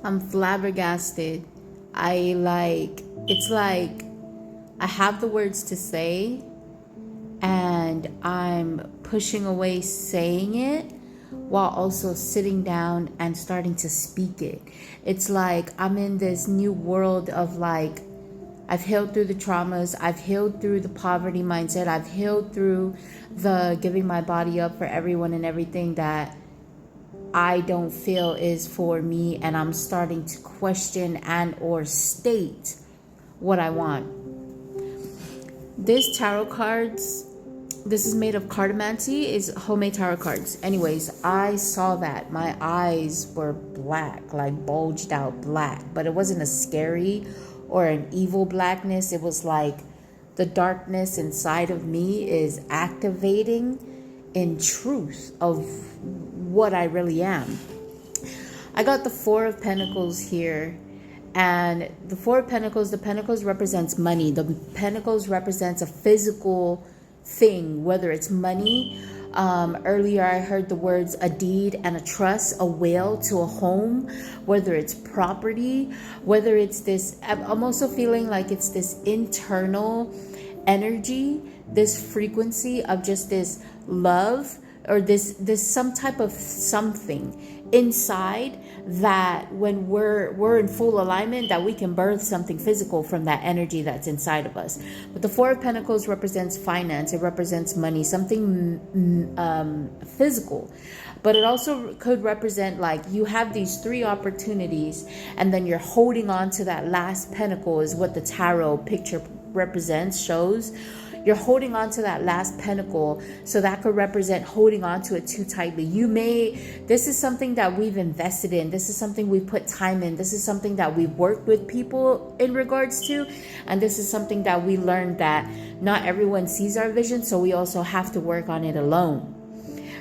I'm flabbergasted. It's like I have the words to say and I'm pushing away saying it while also sitting down and starting to speak it. It's like I'm in this new world of like, I've healed through the traumas, I've healed through the poverty mindset, I've healed through the giving my body up for everyone and everything that I don't feel is for me, and I'm starting to question and or state what I want. This tarot cards, this is made of cartomancy, is homemade tarot cards. Anyways, I saw that. My eyes were black, like bulged out black, but it wasn't a scary or an evil blackness. It was like the darkness inside of me is activating in truth of what I really am. I got the Four of Pentacles here, and the Four of Pentacles, the Pentacles represents money. The Pentacles represents a physical thing, whether it's money. Earlier I heard the words a deed and a trust, a will to a home, whether it's property, whether it's this, I'm also feeling like it's this internal energy, this frequency of just this love, or this some type of something inside that when we're in full alignment, that we can birth something physical from that energy that's inside of us. But the Four of Pentacles represents finance, it represents money, something physical. But it also could represent like you have these three opportunities and then you're holding on to that last pentacle, is what the tarot picture represents, shows. You're holding on to that last pentacle, so that could represent holding on to it too tightly. This is something that we've invested in. This is something we put time in. This is something that we worked with people in regards to. And this is something that we learned that not everyone sees our vision, so we also have to work on it alone.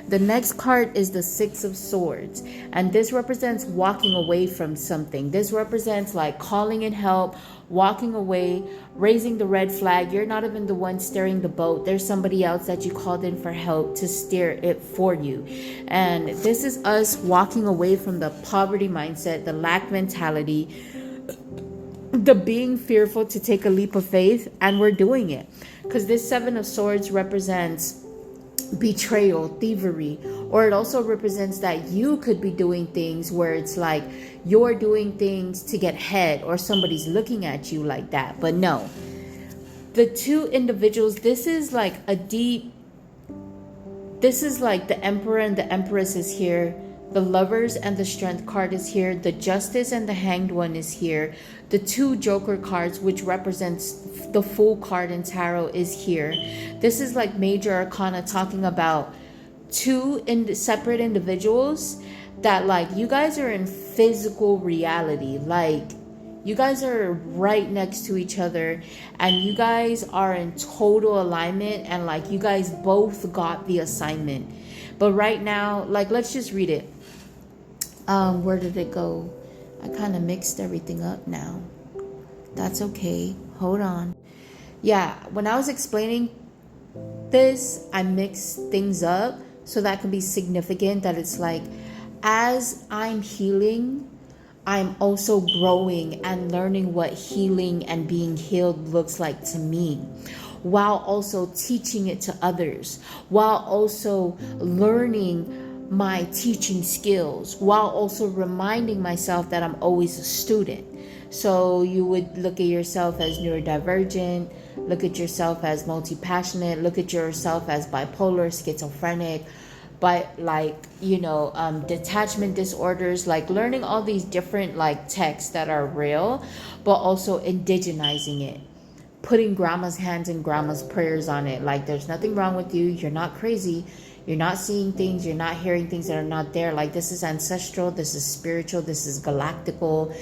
The next card is the Six of Swords, and this represents walking away from something. This represents like calling in help, walking away, raising the red flag. You're not even the one steering the boat. There's somebody else that you called in for help to steer it for you. And this is us walking away from the poverty mindset, the lack mentality, the being fearful to take a leap of faith, and we're doing it. Because this Seven of Swords represents betrayal, thievery, or it also represents that you could be doing things where it's like you're doing things to get ahead, or somebody's looking at you like that. But no, the two individuals, this is like the Emperor and the Empress is here. The Lovers and the Strength card is here. The Justice and the Hanged One is here. The two Joker cards, which represents the Fool card in tarot, is here. This is like major arcana, talking about two separate individuals that like you guys are in physical reality. Like you guys are right next to each other and you guys are in total alignment, and like you guys both got the assignment. But right now, like, let's just read it. Where did it go? I kind of mixed everything up now. That's okay. Hold on. Yeah, when I was explaining this, I mixed things up so that can be significant, that it's like, as I'm healing, I'm also growing and learning what healing and being healed looks like to me, while also teaching it to others, while also learning my teaching skills, while also reminding myself that I'm always a student. So you would look at yourself as neurodivergent, look at yourself as multi-passionate, look at yourself as bipolar, schizophrenic, but detachment disorders, like learning all these different like texts that are real, but also indigenizing it, putting grandma's hands and grandma's prayers on it. Like there's nothing wrong with you. You're not crazy. You're not seeing things. You're not hearing things that are not there. Like this is ancestral. This is spiritual. This is galactical.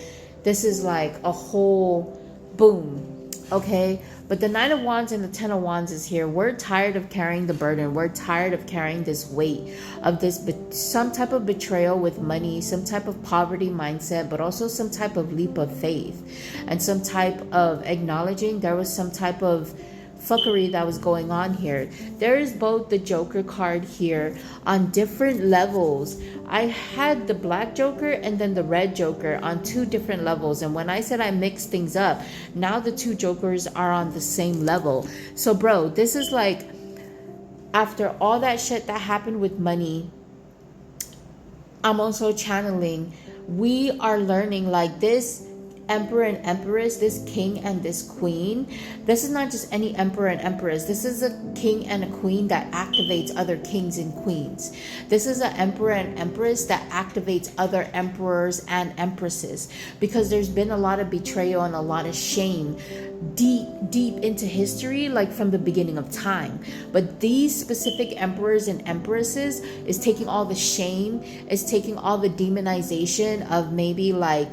This is like a whole boom. Okay. But the Nine of Wands and the Ten of Wands is here. We're tired of carrying the burden. We're tired of carrying this weight of this, some type of betrayal with money, some type of poverty mindset, but also some type of leap of faith and some type of acknowledging there was some type of fuckery that was going on here. There is both the Joker card here on different levels. I had the black Joker and then the red Joker on 2 different levels. And when I said I mixed things up, now the 2 Jokers are on the same level. So bro, this is like, after all that shit that happened with money, I'm also channeling, we are learning like this emperor and empress, this king and this queen. This is not just any emperor and empress. This is a king and a queen that activates other kings and queens. This is an emperor and empress that activates other emperors and empresses, because there's been a lot of betrayal and a lot of shame deep into history, like from the beginning of time. But these specific emperors and empresses is taking all the shame, is taking all the demonization of maybe like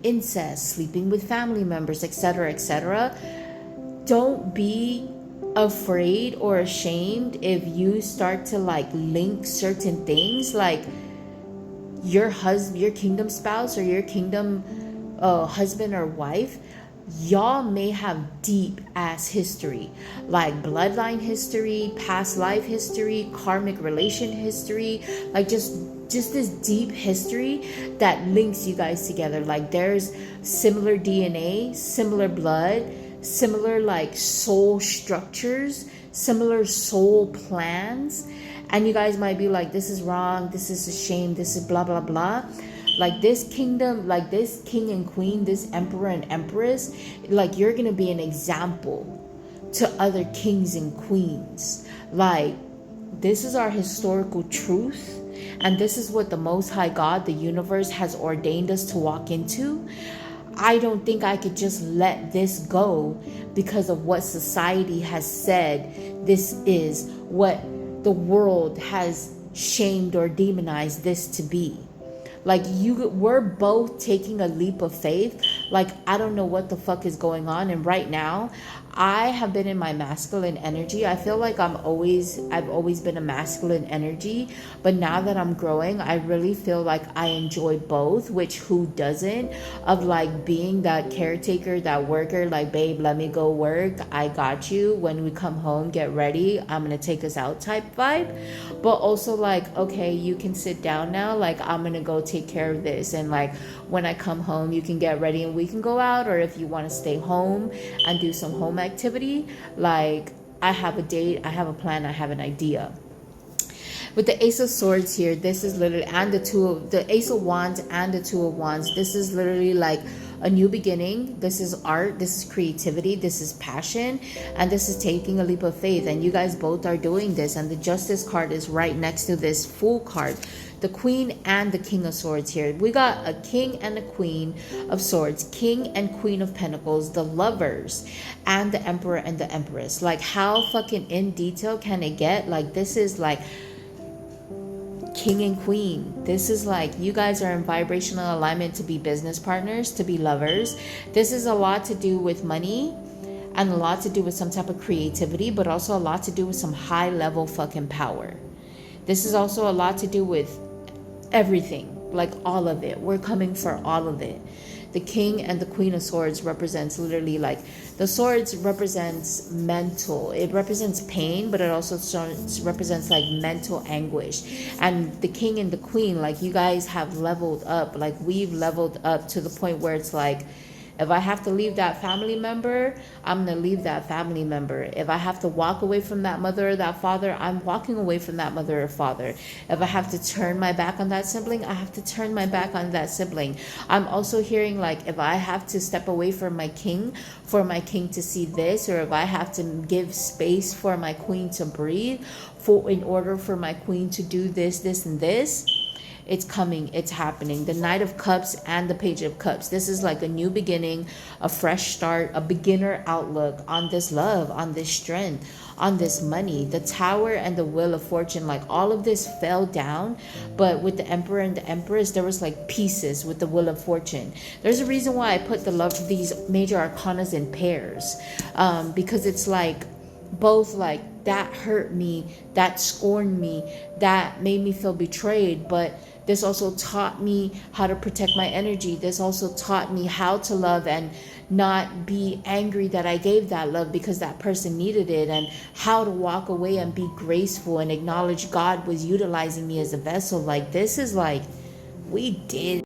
incest, sleeping with family members, etc., etc. Don't be afraid or ashamed if you start to like link certain things, like your husband, your kingdom spouse, or your kingdom husband or wife. Y'all may have deep ass history, like bloodline history, past life history, karmic relation history, like just this deep history that links you guys together. Like there's similar DNA, similar blood, similar like soul structures, similar soul plans. And you guys might be like, this is wrong, this is a shame, this is blah blah blah. Like this kingdom, like this king and queen, this emperor and empress, like you're gonna be an example to other kings and queens. Like this is our historical truth, and this is what the Most High God, the universe, has ordained us to walk into. I don't think I could just let this go because of what society has said this is, what the world has shamed or demonized this to be. Like we're both taking a leap of faith. Like I don't know what the fuck is going on, and right now I have been in my masculine energy. I feel like I've always been a masculine energy, but now that I'm growing, I really feel like I enjoy both, which who doesn't, of like being that caretaker, that worker, like, babe, let me go work, I got you, when we come home, get ready, I'm gonna take us out type vibe. But also like, okay, you can sit down now, like I'm gonna go take care of this, and like when I come home you can get ready and we can go out, or if you want to stay home and do some home activity, like I have a date, I have a plan, I have an idea. With the Ace of Swords here, this is literally, and the Ace of Wands and the Two of Wands, this is literally like a new beginning. This is art, this is creativity, this is passion, and this is taking a leap of faith. And you guys both are doing this, and the Justice card is right next to this Fool card. The Queen and the King of Swords here. We got a King and a Queen of Swords, King and Queen of Pentacles, the Lovers, and the Emperor and the Empress. Like how fucking in detail can it get? Like this is like King and Queen. This is like you guys are in vibrational alignment to be business partners, to be lovers. This is a lot to do with money and a lot to do with some type of creativity, but also a lot to do with some high level fucking power. This is also a lot to do with everything, like all of it. We're coming for all of it. The King and the Queen of Swords represents literally like, the swords represents mental, it represents pain, but it also represents like mental anguish. And the King and the Queen, like you guys have leveled up, like we've leveled up to the point where it's like, if I have to leave that family member, I'm going to leave that family member. If I have to walk away from that mother or that father, I'm walking away from that mother or father. If I have to turn my back on that sibling, I have to turn my back on that sibling. I'm also hearing like, if I have to step away from my king for my king to see this, or if I have to give space for my queen to breathe, in order for my queen to do this, this, and this, it's coming, it's happening. The Knight of Cups and the Page of Cups. This is like a new beginning, a fresh start, a beginner outlook on this love, on this strength, on this money. The Tower and the Wheel of Fortune, like all of this fell down, but with the Emperor and the Empress, there was like pieces with the Wheel of Fortune. There's a reason why I put these major arcanas in pairs, because it's like both like that hurt me, that scorned me, that made me feel betrayed, but this also taught me how to protect my energy. This also taught me how to love and not be angry that I gave that love because that person needed it, and how to walk away and be graceful and acknowledge God was utilizing me as a vessel. Like, this is like, we did